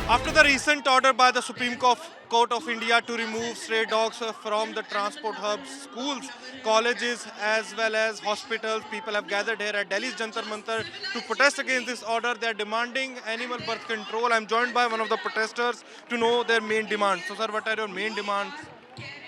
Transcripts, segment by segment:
After the recent order by the Court of India to remove stray dogs from the transport hubs, schools, colleges, as well as hospitals, people have gathered here at Delhi's Jantar Mantar to protest against this order. They are demanding animal birth control. I'm joined by one of the protesters to know their main demands. So, sir, what are your main demands?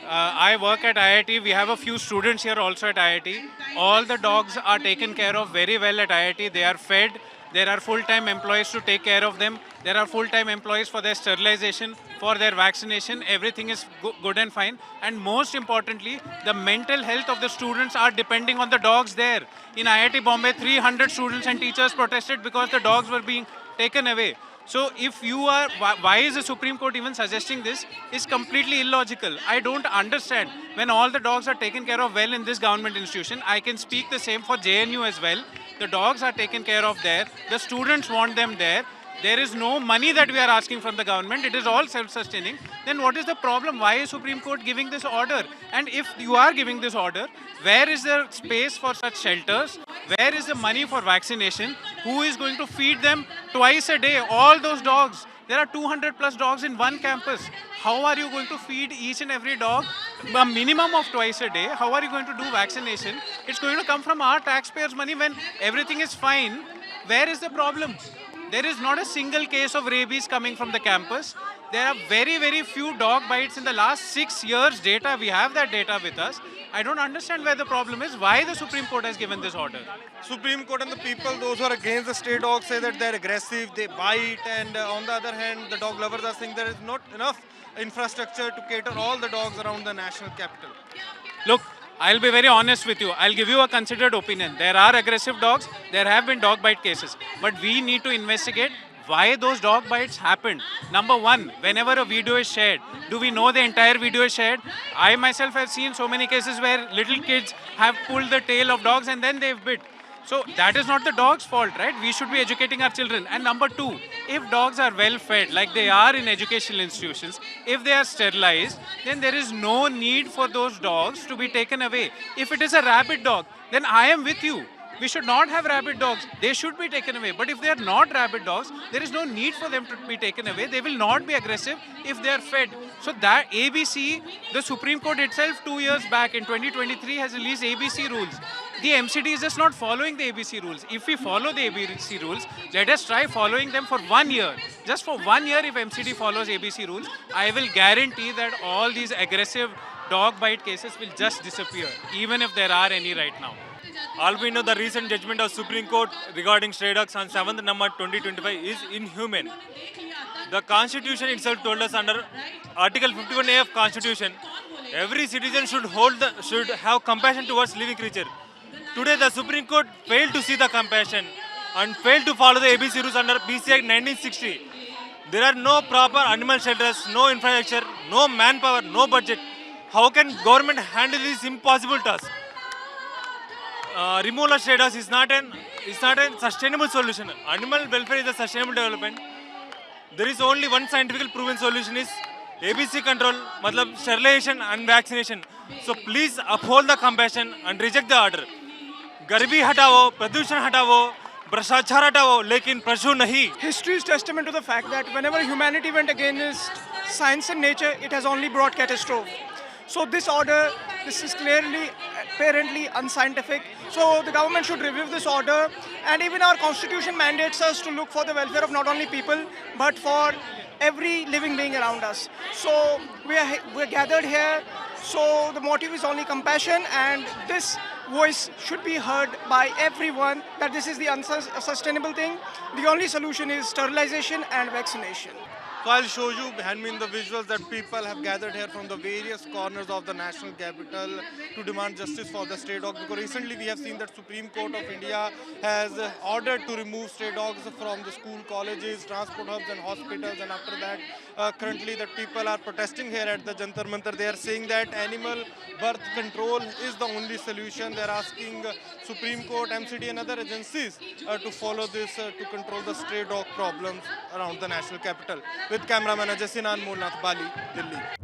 I work at IIT. We have a few students here also at IIT. All the dogs are taken care of very well at IIT. They are fed. There are full-time employees to take care of them. There are full-time employees for their sterilization, for their vaccination. Everything is good and fine. And most importantly, the mental health of the students are depending on the dogs there. In IIT Bombay, 300 students and teachers protested because the dogs were being taken away. So if you are, why is the Supreme Court even suggesting this is completely illogical. I don't understand. When all the dogs are taken care of well in this government institution, I can speak the same for JNU as well. The dogs are taken care of there. The students want them there. There is no money that we are asking from the government. It is all self-sustaining. Then what is the problem? Why is Supreme Court giving this order? And if you are giving this order, where is the space for such shelters? Where is the money for vaccination? Who is going to feed them twice a day? All those dogs. There are 200 plus dogs in one campus. How are you going to feed each and every dog a minimum of twice a day? How are you going to do vaccination? It's going to come from our taxpayers' money when everything is fine. Where is the problem? There is not a single case of rabies coming from the campus. There are very, very few dog bites in the last 6 years data. We have that data with us. I don't understand where the problem is. Why the Supreme Court has given this order? Supreme Court and the people, those who are against the stray dogs, say that they're aggressive, they bite, and on the other hand, the dog lovers are saying there is not enough infrastructure to cater all the dogs around the national capital. Look, I'll be very honest with you. I'll give you a considered opinion. There are aggressive dogs. There have been dog bite cases. But we need to investigate why those dog bites happened. Number one, whenever a video is shared, do we know the entire video is shared? I myself have seen so many cases where little kids have pulled the tail of dogs and then they've bit. So that is not the dog's fault, right? We should be educating our children. And number two, if dogs are well fed, like they are in educational institutions, if they are sterilized, then there is no need for those dogs to be taken away. If it is a rabid dog, then I am with you. We should not have rabid dogs. They should be taken away. But if they are not rabid dogs, there is no need for them to be taken away. They will not be aggressive if they are fed. So that ABC, the Supreme Court itself 2 years back in 2023 has released ABC rules. The MCD is just not following the ABC rules. If we follow the ABC rules, let us try following them for 1 year. Just for 1 year, if MCD follows ABC rules, I will guarantee that all these aggressive dog bite cases will just disappear, even if there are any right now. All we know, the recent judgment of Supreme Court regarding stray dogs on 7th number 2025 is inhumane. The Constitution itself told us under Article 51A of Constitution, every citizen should have compassion towards living creature. Today, the Supreme Court failed to see the compassion and failed to follow the ABC rules under BC Act 1960. There are no proper animal shelters, no infrastructure, no manpower, no budget. How can government handle this impossible task? Removal of stray dogs is not a sustainable solution. Animal welfare is a sustainable development. There is only one scientifically proven solution is ABC control, matlab sterilization and vaccination. So please uphold the compassion and reject the order. Garbi hatao, pradushan hatao, भ्रष्टाचार हटाओ लेकिन पशु नहीं. History is testament to the fact that whenever humanity went against science and nature, it has only brought catastrophe. So this order, this is clearly, apparently unscientific. So the government should review this order, and even our constitution mandates us to look for the welfare of not only people, but for every living being around us. So we're gathered here. So the motive is only compassion, and this voice should be heard by everyone that this is the unsustainable thing. The only solution is sterilization and vaccination. So I'll show you behind me in the visuals that people have gathered here from the various corners of the national capital to demand justice for the stray dogs. Because recently we have seen that Supreme Court of India has ordered to remove stray dogs from the school, colleges, transport hubs and hospitals. And after that, currently that people are protesting here at the Jantar Mantar. They are saying that animal birth control is the only solution. They are asking Supreme Court, MCD and other agencies to follow this to control the stray dog problems around the national capital. With cameraman Ajay Sinan, Molnath Bali, Delhi.